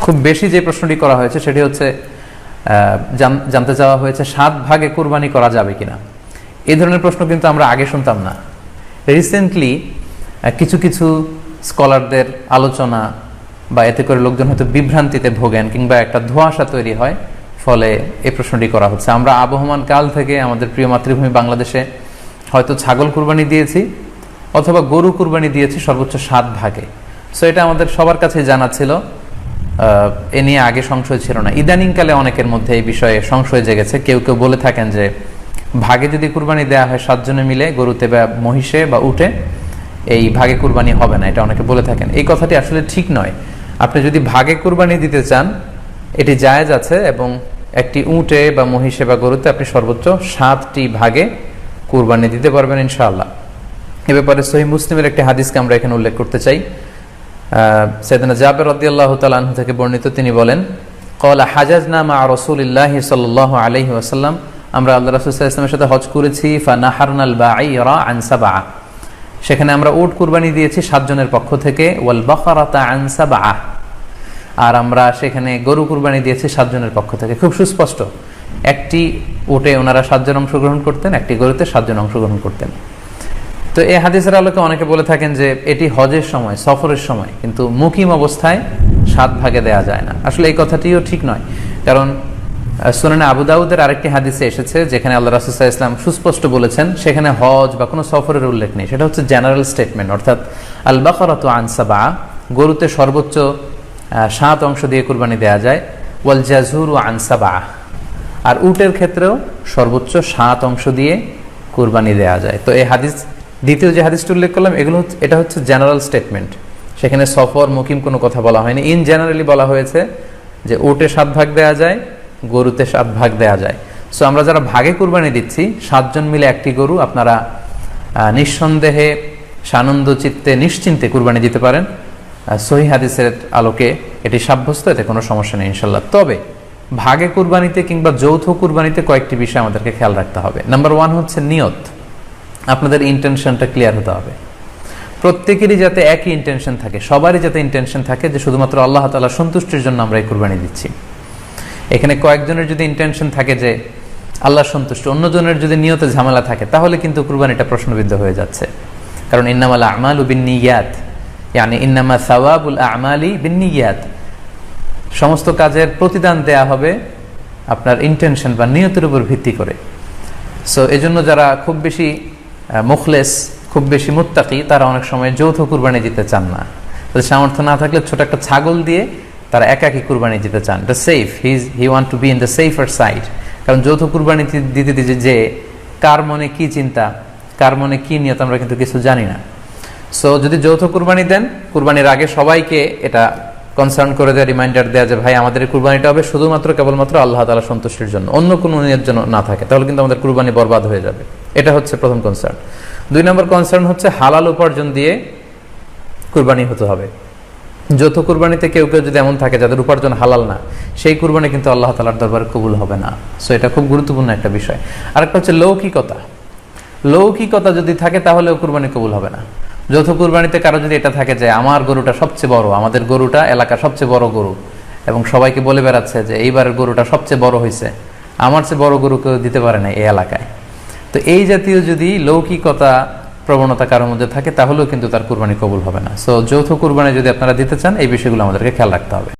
খুব বেশি যে প্রশ্নটি করা হয়েছে সেটি হচ্ছে জানতে চাওয়া হয়েছে 7 ভাগে কুরবানি করা যাবে কিনা। এই ধরনের প্রশ্ন কিন্তু আমরা আগে শুনতাম না। রিসেন্টলি কিছু কিছু স্কলারদের আলোচনা বা এতে করে লোকজন হয়তো বিভ্রান্তিতে ভোগেন কিংবা একটা ধোঁয়াশা তৈরি হয়, ফলে এই প্রশ্নটি করা হচ্ছে। আমরা আবহমান কাল থেকে আমাদের প্রিয় মাতৃভূমি বাংলাদেশে হয়তো ছাগল কুরবানি দিয়েছি অথবা গরু কুরবানি দিয়েছি সর্বোচ্চ 7 ভাগে। সো এটা আমাদের সবার কাছে জানা ছিল, এ নিয়ে আগে সংশয় ছিল না। ইদানিংকালে অনেকের মধ্যে এই বিষয়ে সংশয় জেগেছে। কেউ কেউ বলে থাকেন যে ভাগে যদি কুরবানি দেওয়া হয় 7 জনে মিলে, গরুতে বা মহিষে বা উটে, এই ভাগে কুরবানি হবে না, এটা অনেকে বলে থাকেন। এই কথাটি আসলে ঠিক নয়। আপনি যদি ভাগে কুরবানি দিতে চান এটি জায়েজ আছে, এবং একটি উটে বা মহিষে বা গরুতে আপনি সর্বোচ্চ 7টি ভাগে কুরবানি দিতে পারবেন ইনশাআল্লাহ। এ ব্যাপারে সহিহ মুসলিমের একটি হাদিসকে আমরা এখানে উল্লেখ করতে চাই। সাইয়েদনা জাবের রাদিয়াল্লাহু তাআলা আনহু থেকে বর্ণিত, তিনি বলেন, ক্বালা হাজাজনা মা রাসূলিল্লাহি সাল্লাল্লাহু আলাইহি ওয়াসাল্লাম, আমরা আল্লাহর রাসূল সাল্লাল্লাহু আলাইহি ওয়াসাল্লামের সাথে হজ করেছি। ফানাহারনাল বাঈরা আন সাবআ, সেখানে আমরা উট কুরবানি দিয়েছি 7 জনের পক্ষ থেকে। ওয়াল বাকারাতা আন সাবআ, আর আমরা সেখানে গরু কুরবানি দিয়েছি 7 জনের পক্ষ থেকে। খুব সুস্পষ্ট, একটি উটে ওনারা 7 জন অংশগ্রহণ করতেন, একটি গরুতে 7 জন অংশগ্রহণ করতেন। তো এই হাদিসের আলোকে অনেকে বলে থাকেন যে এটি হজের সময়, সফরের সময়, কিন্তু মুকিম অবস্থায় 7 ভাগে দেয়া যায় না। আসলে এই কথাটিও ঠিক নয়, কারণ সুনানে আবু দাউদের আরেকটি হাদিসে এসেছে যেখানে আল্লাহ রাসূল সাল্লাল্লাহু আলাইহি ওয়াসাল্লাম সুস্পষ্ট বলেছেন, সেখানে হজ বা কোনো সফরের উল্লেখ নেই। সেটা হচ্ছে জেনারেল স্টেটমেন্ট, অর্থাৎ আল বাকারাতু আন সাবআ, গরুতে সর্বোচ্চ 7 অংশ দিয়ে কুরবানি দেয়া যায়। ওয়াল জাযুরু আন সাবআ, আর উটের ক্ষেত্রেও সর্বোচ্চ 7 অংশ দিয়ে কুরবানি দেয়া যায়। তো এই হাদিস, দ্বিতীয় যে হাদিসটি উল্লেখ করলাম, এটা হচ্ছে জেনারেল স্টেটমেন্ট। সেখানে সফর মুকিম কোনো কথা বলা হয়নি। ইন জেনারেলি বলা হয়েছে যে উটে 7 ভাগ দেয়া যায়, গরুতে 7 ভাগ দেয়া যায়। সো আমরা যারা ভাগে কুরবানি দিচ্ছি 7 জন মিলে একটি গরু, আপনারা নিঃসন্দেহে সানন্দ চিত্তে নিশ্চিন্তে কুরবানি দিতে পারেন। সহিহ হাদিসের আলোকে এটি সাব্যস্ত, এতে কোনো সমস্যা নেই ইনশাল্লাহ। তবে ভাগে কুরবানিতে কিংবা যৌথ কুরবানিতে কয়েকটি বিষয় আমাদেরকে খেয়াল রাখতে হবে। নাম্বার 1 হচ্ছে নিয়ত। আপনাদের ইন্টেনশনটা ক্লিয়ার হতে হবে। প্রত্যেকেরই যাতে একই ইন্টেনশন থাকে, সবারই যাতে ইন্টেনশন থাকে যে শুধুমাত্র আল্লাহ তাআলা সন্তুষ্টির জন্য আমরা এই কুরবানি দিচ্ছি। এখানে কয়েকজনের যদি ইন্টেনশন থাকে যে আল্লাহ সন্তুষ্ট, অন্যজনের যদি নিয়তে ঝামেলা থাকে, তাহলে কিন্তু কুরবানিটা প্রশ্নবিদ্ধ হয়ে যাচ্ছে। কারণ ইন্নামাল আমালু বিন্নিয়াত, ইয়ানি ইন্নামা সাওয়াবুল আমালি বিন্নিয়াত, সমস্ত কাজের প্রতিদান দেয়া হবে আপনার ইন্টেনশন বা নিয়তের উপর ভিত্তি করে। সো এজন্য যারা খুব বেশি মুখলেস, খুব বেশি মুত্তাকি, তারা অনেক সময় যৌথ কুরবানি দিতে চান না। তাদের সামর্থ্য না থাকলে ছোট একটা ছাগল দিয়ে তারা একাকি কুরবানি দিতে চান। The safe, he want to be in the safer side. কারণ যৌথ কুরবানি দিতে দিতে যে কার মনে কি চিন্তা, কার মনে কি নিয়ত, আমরা কিন্তু কিছু জানি না। সো যদি যৌথ কুরবানি দেন, কুরবানির আগে সবাইকে এটা কনসার্ন করে দেওয়া, রিমাইন্ডার দেওয়া যে ভাই আমাদের কুরবানিটা হবে শুধুমাত্র কেবলমাত্র আল্লাহ তাআলা সন্তুষ্টির জন্য, অন্য কোনো নিয়তের জন্য না থাকে, তাহলে কিন্তু আমাদের কুরবানি বরবাদ হয়ে যাবে। এটা হচ্ছে প্রথম কনসার্ন। 2 নম্বর কনসার্ন হচ্ছে হালাল উপার্জন দিয়ে কুরবানি হতে হবে। যৌথ কুরবানিতে কেউ কেউ যদি এমন থাকে যাদের উপার্জন হালাল না, সেই কুরবানি কিন্তু আল্লাহ তাআলার দরবারে কবুল হবে না। সো এটা খুব গুরুত্বপূর্ণ একটা বিষয়। আরেকটা হচ্ছে লৌকিকতা। লৌকিকতা যদি থাকে তাহলেও কুরবানি কবুল হবে না। যৌথ কুরবানিতে কারো যদি এটা থাকে যে আমার গরুটা সবচেয়ে বড়, আমাদের গরুটা এলাকার সবচেয়ে বড় গরু, এবং সবাইকে বলে বেড়াচ্ছে যে এইবারের গরুটা সবচেয়ে বড় হয়েছে, আমার চেয়ে বড় গরু কেউ দিতে পারে না এই এলাকায়। তো এই জাতীয় যদি লৌকিকতা প্রবণতা কারোর মধ্যে থাকে, তাহলেও কিন্তু তার কুরবানি কবুল হবে না। সো যৌথ কুরবানি যদি আপনারা দিতে চান, এই বিষয়গুলো আমাদেরকে খেয়াল রাখতে হবে।